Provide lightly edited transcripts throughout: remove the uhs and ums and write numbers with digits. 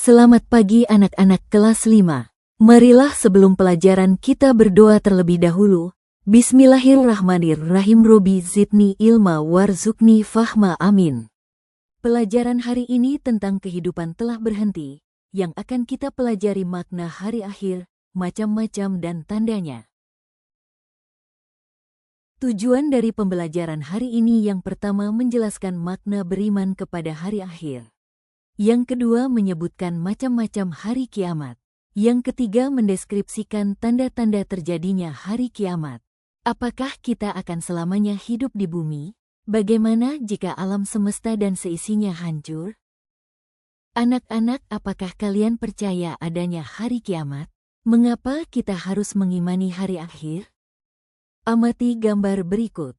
Selamat pagi anak-anak kelas 5. Marilah sebelum pelajaran kita berdoa terlebih dahulu. Bismillahirrahmanirrahim. Robi zidni ilma warzukni fahma amin. Pelajaran hari ini tentang kehidupan telah berhenti, yang akan kita pelajari makna hari akhir, macam-macam dan tandanya. Tujuan dari pembelajaran hari ini yang pertama menjelaskan makna beriman kepada hari akhir. Yang kedua menyebutkan macam-macam hari kiamat. Yang ketiga mendeskripsikan tanda-tanda terjadinya hari kiamat. Apakah kita akan selamanya hidup di bumi? Bagaimana jika alam semesta dan seisinya hancur? Anak-anak, apakah kalian percaya adanya hari kiamat? Mengapa kita harus mengimani hari akhir? Amati gambar berikut.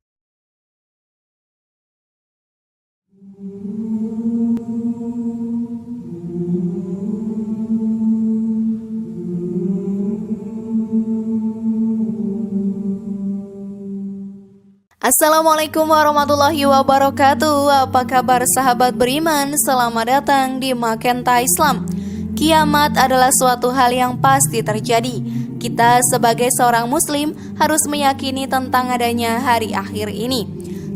Assalamualaikum warahmatullahi wabarakatuh. Apa kabar sahabat beriman? Selamat datang di Makenta Islam. Kiamat adalah suatu hal yang pasti terjadi. Kita sebagai seorang muslim harus meyakini tentang adanya hari akhir ini.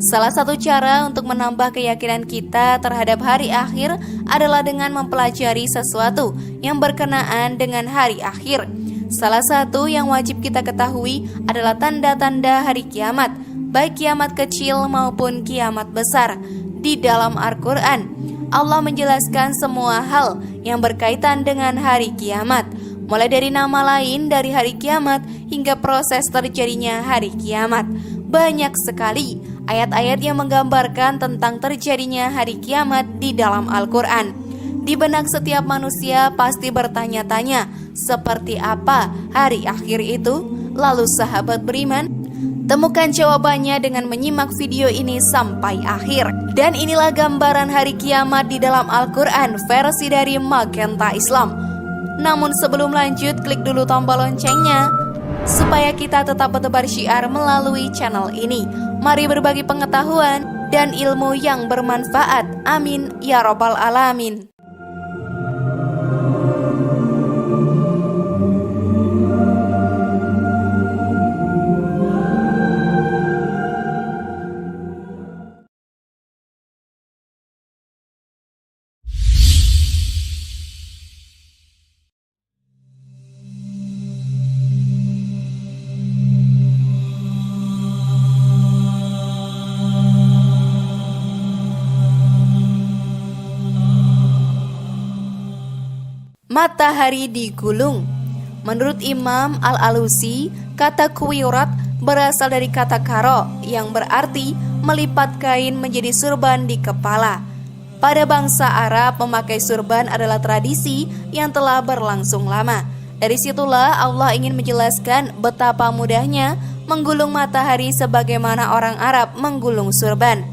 Salah satu cara untuk menambah keyakinan kita terhadap hari akhir adalah dengan mempelajari sesuatu yang berkenaan dengan hari akhir. Salah satu yang wajib kita ketahui adalah tanda-tanda hari kiamat, baik kiamat kecil maupun kiamat besar. Di dalam Al-Quran, Allah menjelaskan semua hal yang berkaitan dengan hari kiamat, mulai dari nama lain dari hari kiamat hingga proses terjadinya hari kiamat. Banyak sekali ayat-ayat yang menggambarkan tentang terjadinya hari kiamat di dalam Al-Quran. Di benak setiap manusia pasti bertanya-tanya, seperti apa hari akhir itu? Lalu sahabat beriman, temukan jawabannya dengan menyimak video ini sampai akhir. Dan inilah gambaran hari kiamat di dalam Al-Quran versi dari Makenta Islam. Namun sebelum lanjut, klik dulu tombol loncengnya supaya kita tetap bertebar syiar melalui channel ini. Mari berbagi pengetahuan dan ilmu yang bermanfaat. Amin ya robbal alamin. Matahari digulung. Menurut Imam Al-Alusi, kata kuwirat berasal dari kata karo yang berarti melipat kain menjadi surban di kepala. Pada bangsa Arab, memakai surban adalah tradisi yang telah berlangsung lama. Dari situlah Allah ingin menjelaskan betapa mudahnya menggulung matahari sebagaimana orang Arab menggulung surban.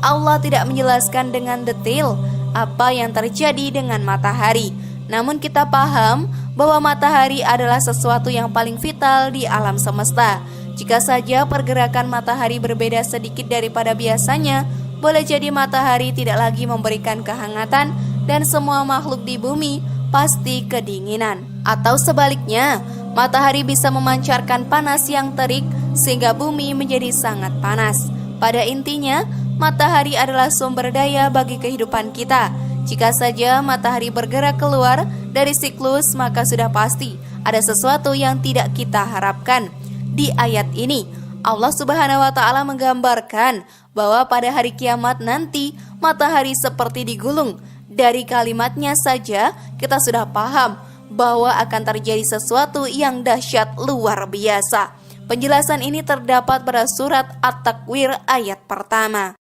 Allah tidak menjelaskan dengan detail apa yang terjadi dengan matahari. Namun kita paham bahwa matahari adalah sesuatu yang paling vital di alam semesta. Jika saja pergerakan matahari berbeda sedikit daripada biasanya, boleh jadi matahari tidak lagi memberikan kehangatan dan semua makhluk di bumi pasti kedinginan. Atau sebaliknya, matahari bisa memancarkan panas yang terik sehingga bumi menjadi sangat panas. Pada intinya, matahari adalah sumber daya bagi kehidupan kita. Jika saja matahari bergerak keluar dari siklus, maka sudah pasti ada sesuatu yang tidak kita harapkan. Di ayat ini, Allah Subhanahu wa Ta'ala menggambarkan bahwa pada hari kiamat nanti matahari seperti digulung. Dari kalimatnya saja kita sudah paham bahwa akan terjadi sesuatu yang dahsyat luar biasa. Penjelasan ini terdapat pada surat At-Takwir ayat pertama.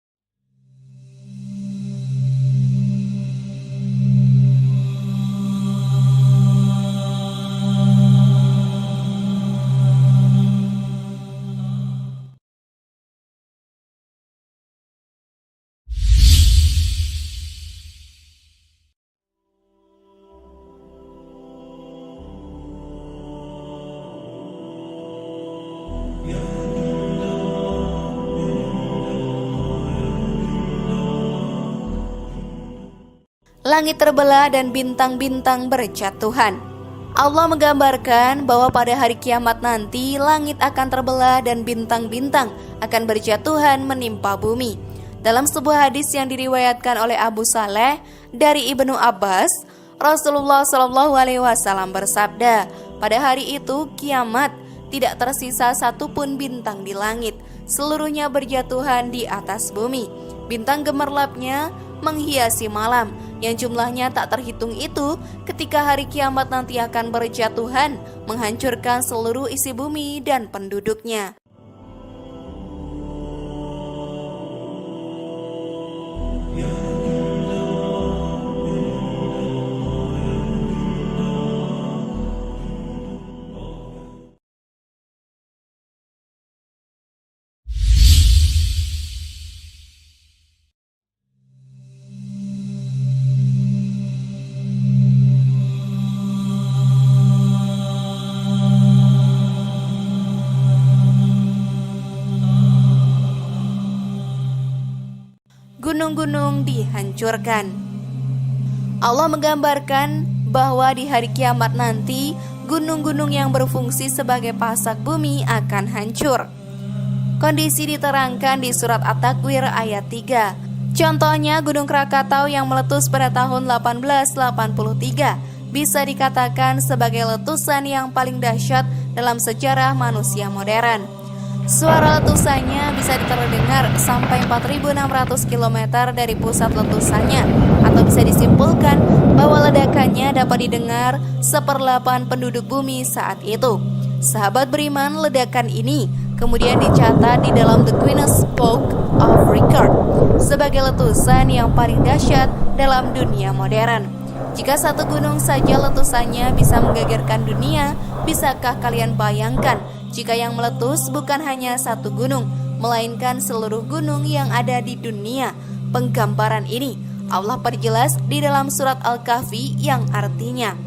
langit terbelah dan bintang-bintang berjatuhan. Allah menggambarkan bahwa pada hari kiamat nanti langit akan terbelah dan bintang-bintang akan berjatuhan menimpa bumi. Dalam sebuah hadis yang diriwayatkan oleh Abu Saleh dari Ibnu Abbas, Rasulullah SAW bersabda, pada hari itu kiamat, tidak tersisa satupun bintang di langit, seluruhnya berjatuhan di atas bumi. Bintang gemerlapnya menghiasi malam, yang jumlahnya tak terhitung itu ketika hari kiamat nanti akan berjatuhan, menghancurkan seluruh isi bumi dan penduduknya. Gunung-gunung dihancurkan. Allah menggambarkan bahwa di hari kiamat nanti gunung-gunung yang berfungsi sebagai pasak bumi akan hancur. Kondisi diterangkan di surat At-Takwir ayat 3. Contohnya Gunung Krakatau yang meletus pada tahun 1883 bisa dikatakan sebagai letusan yang paling dahsyat dalam sejarah manusia modern. Suara letusannya bisa terdengar sampai 4.600 km dari pusat letusannya, atau bisa disimpulkan bahwa ledakannya dapat didengar 1/8 penduduk bumi saat itu. Sahabat beriman, ledakan ini kemudian dicatat di dalam The Guinness Book of Record sebagai letusan yang paling dahsyat dalam dunia modern. Jika satu gunung saja letusannya bisa menggegerkan dunia, bisakah kalian bayangkan jika yang meletus bukan hanya satu gunung, melainkan seluruh gunung yang ada di dunia? Penggambaran ini Allah perjelas di dalam surat Al-Kahfi yang artinya,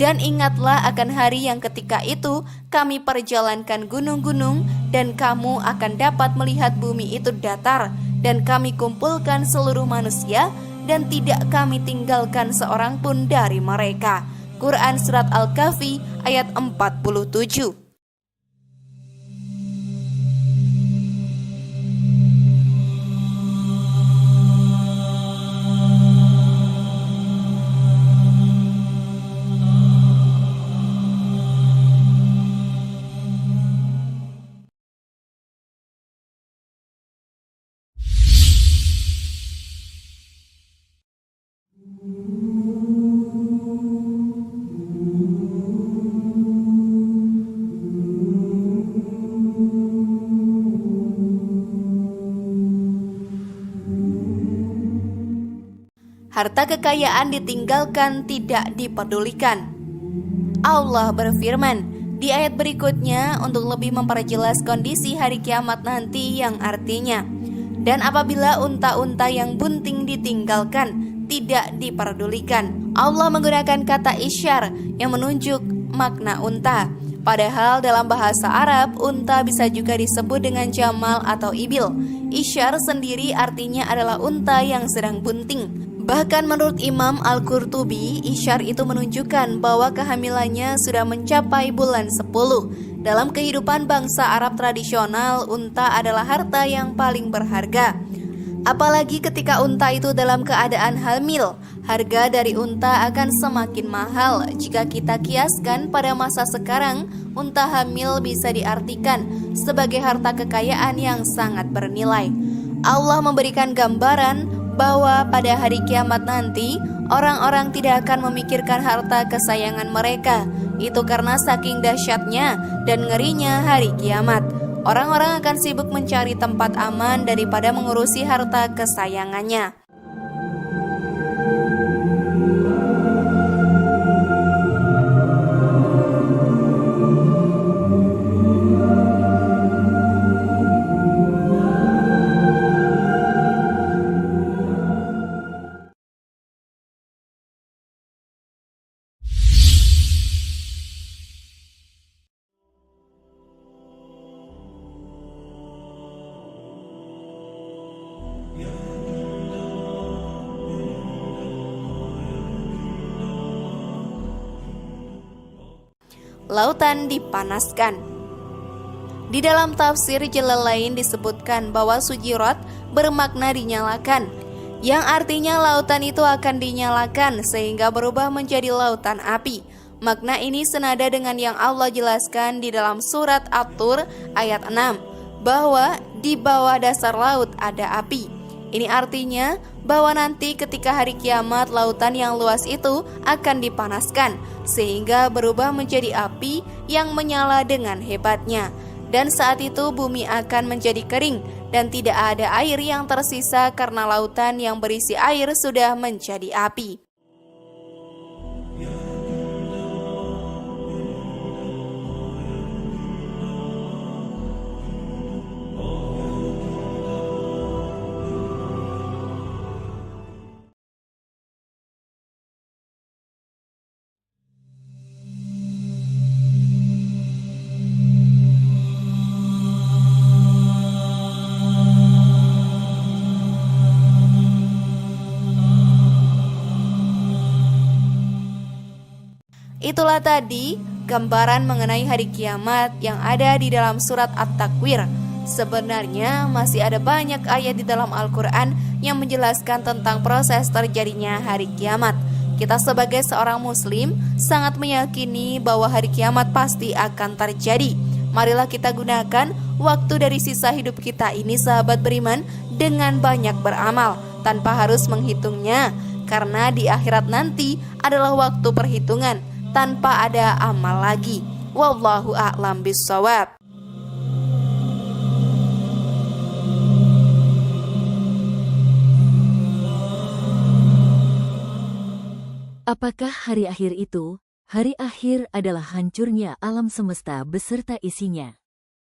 dan ingatlah akan hari yang ketika itu kami perjalankan gunung-gunung dan kamu akan dapat melihat bumi itu datar, dan kami kumpulkan seluruh manusia dan tidak kami tinggalkan seorang pun dari mereka. Quran Surat Al-Kahfi ayat 47. Harta kekayaan ditinggalkan, tidak dipedulikan. Allah berfirman di ayat berikutnya untuk lebih memperjelas kondisi hari kiamat nanti yang artinya, dan apabila unta-unta yang bunting ditinggalkan, tidak diperdulikan. Allah menggunakan kata isyar yang menunjuk makna unta. Padahal dalam bahasa Arab, unta bisa juga disebut dengan jamal atau ibil. Isyar sendiri artinya adalah unta yang sedang bunting. Bahkan menurut Imam Al-Qurtubi, isyar itu menunjukkan bahwa kehamilannya sudah mencapai bulan 10. Dalam kehidupan bangsa Arab tradisional, unta adalah harta yang paling berharga. Apalagi ketika unta itu dalam keadaan hamil, harga dari unta akan semakin mahal. Jika kita kiaskan pada masa sekarang, unta hamil bisa diartikan sebagai harta kekayaan yang sangat bernilai. Allah memberikan gambaran bahwa pada hari kiamat nanti orang-orang tidak akan memikirkan harta kesayangan mereka. Itu karena saking dahsyatnya dan ngerinya hari kiamat. Orang-orang akan sibuk mencari tempat aman daripada mengurusi harta kesayangannya. lautan dipanaskan. Di dalam tafsir Jalalain disebutkan bahwa Sujirat bermakna dinyalakan, yang artinya lautan itu akan dinyalakan sehingga berubah menjadi lautan api. Makna ini senada dengan yang Allah jelaskan di dalam surat At-Tur ayat 6, bahwa di bawah dasar laut ada api. Ini artinya bahwa nanti ketika hari kiamat lautan yang luas itu akan dipanaskan sehingga berubah menjadi api yang menyala dengan hebatnya. Dan saat itu bumi akan menjadi kering dan tidak ada air yang tersisa karena lautan yang berisi air sudah menjadi api. Itulah tadi gambaran mengenai hari kiamat yang ada di dalam surat At-Takwir. Sebenarnya masih ada banyak ayat di dalam Al-Quran yang menjelaskan tentang proses terjadinya hari kiamat. Kita sebagai seorang muslim sangat meyakini bahwa hari kiamat pasti akan terjadi. Marilah kita gunakan waktu dari sisa hidup kita ini, sahabat beriman, dengan banyak beramal tanpa harus menghitungnya, karena di akhirat nanti adalah waktu perhitungan tanpa ada amal lagi. Wallahu a'lam bishawab. Apakah hari akhir itu? Hari akhir adalah hancurnya alam semesta beserta isinya.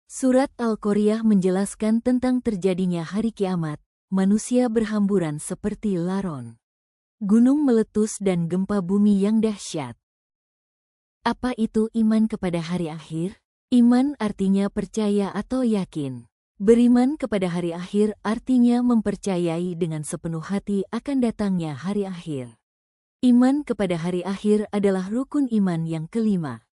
Surat Al-Qoriyah menjelaskan tentang terjadinya hari kiamat. Manusia berhamburan seperti laron, gunung meletus dan gempa bumi yang dahsyat. Apa itu iman kepada hari akhir? Iman artinya percaya atau yakin. Beriman kepada hari akhir artinya mempercayai dengan sepenuh hati akan datangnya hari akhir. Iman kepada hari akhir adalah rukun iman yang kelima.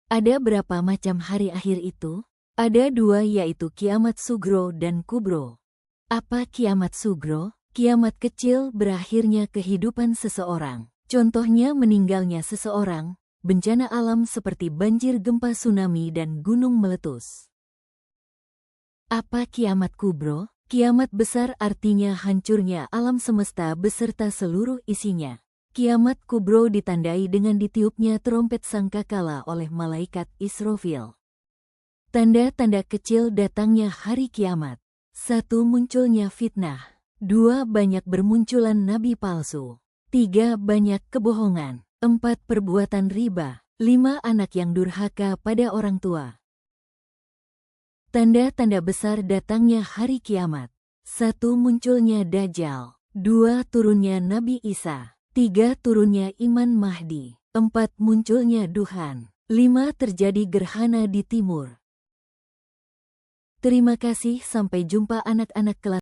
Ada berapa macam hari akhir itu? Ada dua, yaitu kiamat sugro dan kubro. Apa kiamat sugro? Kiamat kecil berakhirnya kehidupan seseorang. Contohnya meninggalnya seseorang, bencana alam seperti banjir, gempa, tsunami, dan gunung meletus. Apa kiamat kubro? Kiamat besar artinya hancurnya alam semesta beserta seluruh isinya. Kiamat kubro ditandai dengan ditiupnya trompet sangkakala oleh malaikat Israfil. Tanda-tanda kecil datangnya hari kiamat. 1. Munculnya fitnah. 2. Banyak bermunculan nabi palsu. 3. Banyak kebohongan. 4. Perbuatan riba. 5. Anak yang durhaka pada orang tua. Tanda-tanda besar datangnya hari kiamat. 1. Munculnya Dajjal. 2. Turunnya Nabi Isa. 3. Turunnya Imam Mahdi. 4. Munculnya Duhan. 5. Terjadi gerhana di timur. Terima kasih, sampai jumpa anak-anak kelas.